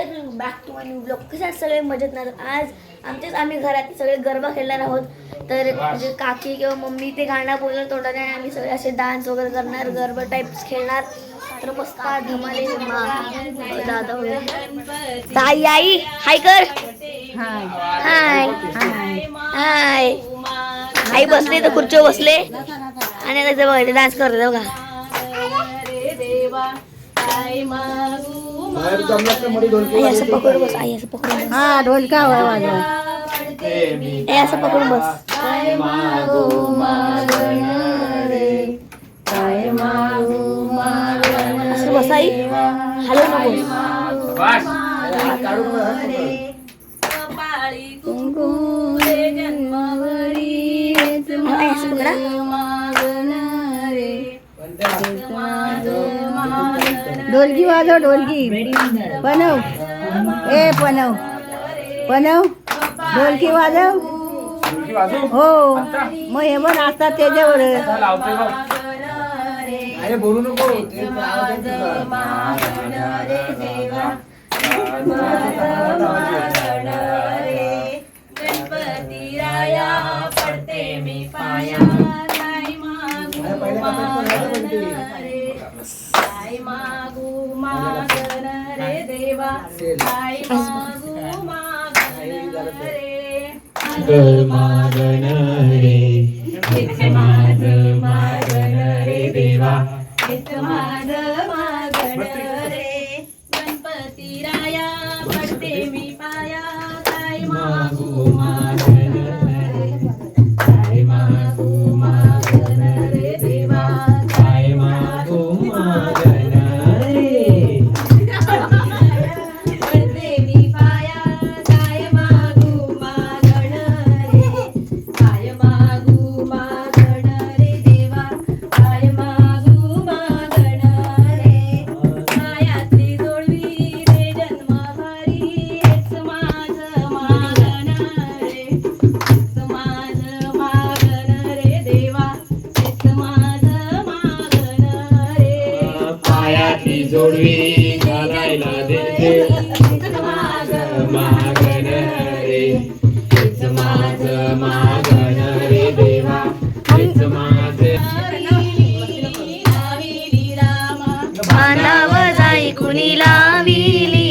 Back to my new blog. कशा सगळे मजेत ना. आज आम्ही घरात सगळे गरबा खेळणार आहोत. तर म्हणजे काकी किंवा मम्मी ते गाणं बोलणार तोंडाने आणि आम्ही सगळे असे डान्स वगैरे करणार, गरबा टाईप्स खेळणार. तर मस्त धमाले दादा वगैरे. आई आई हाय कर. हाय हाय. आई बसले तर खुर्चीवर बसले आणि आता बघायचं डान्स करते बघा. आई असं पकडून बस. आई असं पकडून बस. हा ढोलका वाजवा. असं पकडून बस. असं बस आई. हलव नको. असं पकडा. ढोलकी वाजव ढोलकी. बनव बनव बनव ढोलकी वाजव. हो मग हे पण असतात त्याच्यावर. बोलू नको. गणपती राया पडते मी पाया. काय मागू मागन रे देवा. काय मागू मागन रे. मागण रे मागण रे देवा. मागण रे. गणपती राया पडते मी पाया. काय मागू मागन रे. काय मागू मागण रे देवा. काय मागू मागण रे. पडते मी पाया. काय मागू मागण रे. काय मागू मागण रे देवा. काय मागू मागण रे. मायातली जोडवी रे जन्म भारी. हेच माझं मागण रे. हेच माझं मागण रे देवा. हेच माझं मागण रे. पायातली जोडवी घालायला देते. मागण रे. हेच माझं मागण रे देवा. हेच माझं. लाविली रामा. बांधाव जाई कुणी लाविली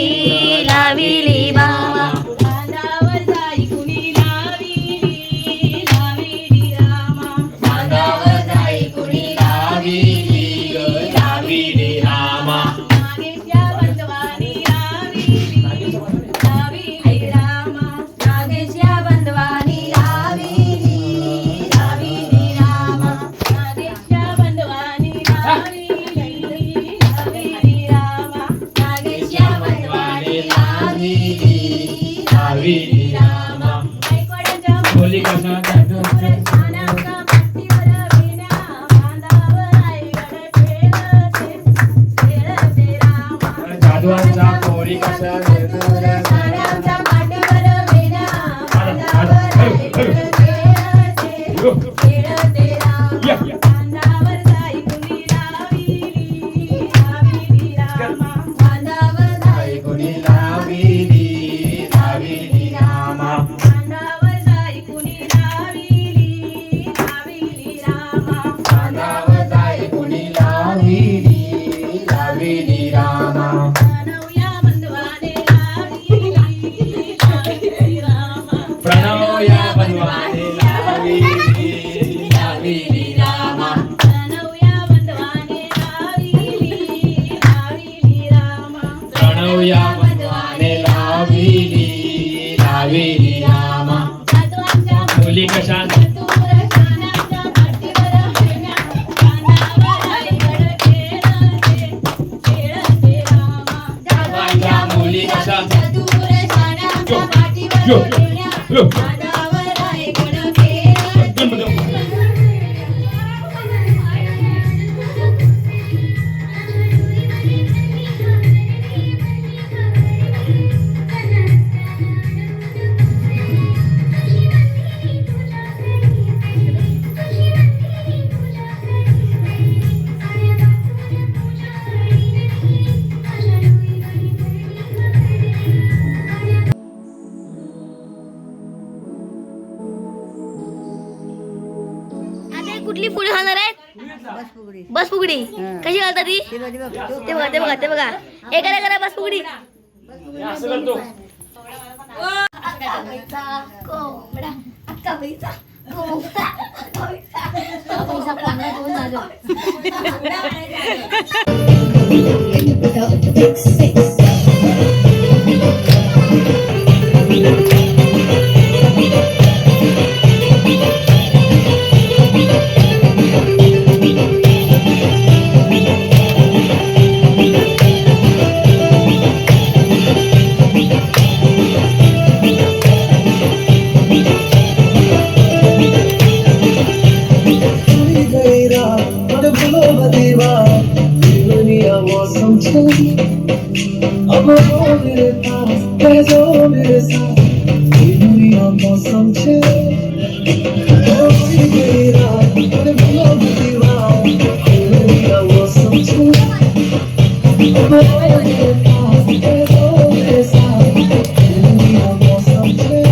लाविली बाबा. बांधावर जाई कुणी लाविली. लाविली रामा. बांधावर जाई कुणी लाविली लाविली रामा. नागेशा बंधवानी लाविली. लाविली रामा. नागेशा बंधवानी लाविली. लाविली रामा. नागेशा बंधवानी लाविली. लाविली रामा. नागेशा बंधवानी लाविली. लाविली रामा. ऐकवाड्याच्या बोली कशा छानांका मातीवर विण्या. बांधावर आईगड खेळते. खेळते रामा. जाधवांच्या पोरी कशा छानांच्या मातीवर विण्या. बांधावर आईगड खेळते. खेळते रामा. बांधावर जाई कुणी लाविली. लाविली रामा. बांधावर जाई कुणी लाविली लाविली रामा. बांधावर जाई कुणी लाविली. लाविली रामा. बांधावर जाई कुणी लाविली लाविली रामा. बनवूया बंधवाने लाविली. लाविली रामा. प्रणवया बनवाने लाविली लाविली रामा. बनवूया बंधवाने लाविली. लाविली रामा. प्रणवया बनवाने लाविली लाविली रामा. जाधवांच्या मुली कशा दूर छानांच्या मातीवर विण्या. बांधावर आईगड खेळते. खेळते रामा. जाधवांच्या मुली कशा दूर छानांच्या मातीवर विण्या. बांधावर आईगड खेळते. कुठली पुढे घालणार आहेत बस फुगडी बस फुगडी हा. कशी घालतात ती ते बघ, ते बघ. तो ते बघा ते बघा ते बघा हे करा करा बस फुगडी असं करतो कोंबडा अक्का पैसा कोंबडा अक्का पैसा कोंबडा कोण झालं अब वो मेरे पास है जो मेरे साथ ये दुनिया मौसम छे मेरी रात अरे बोलो दीवार ये दुनिया मौसम छे अब वो मेरे पास है जो मेरे साथ ये दुनिया मौसम छे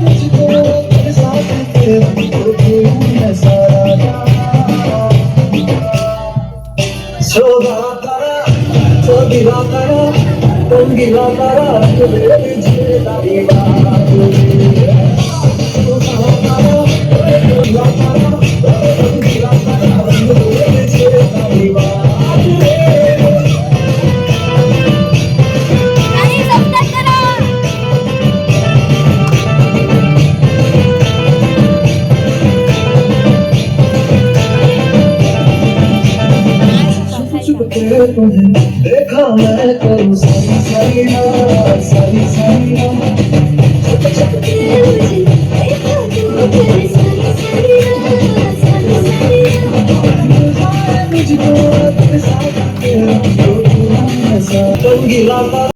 मुझको मेरे साथ तेरे तो मैं सारा शोभा Gila tara, gila tara, मेरे जीने तारी बात गila tara, gila tara, मेरे जीने तारी बात आणि सबस्क्राइब करा चुप के तुम्हें देखा मैं करूँ सारी सारी रात सारी सारी रात चुप चुप के मुझे देखा तुझे सारी सारी रात सारी सारी रात मुझको तेरे साथ तेरा तो तू ऐसा तुम गिला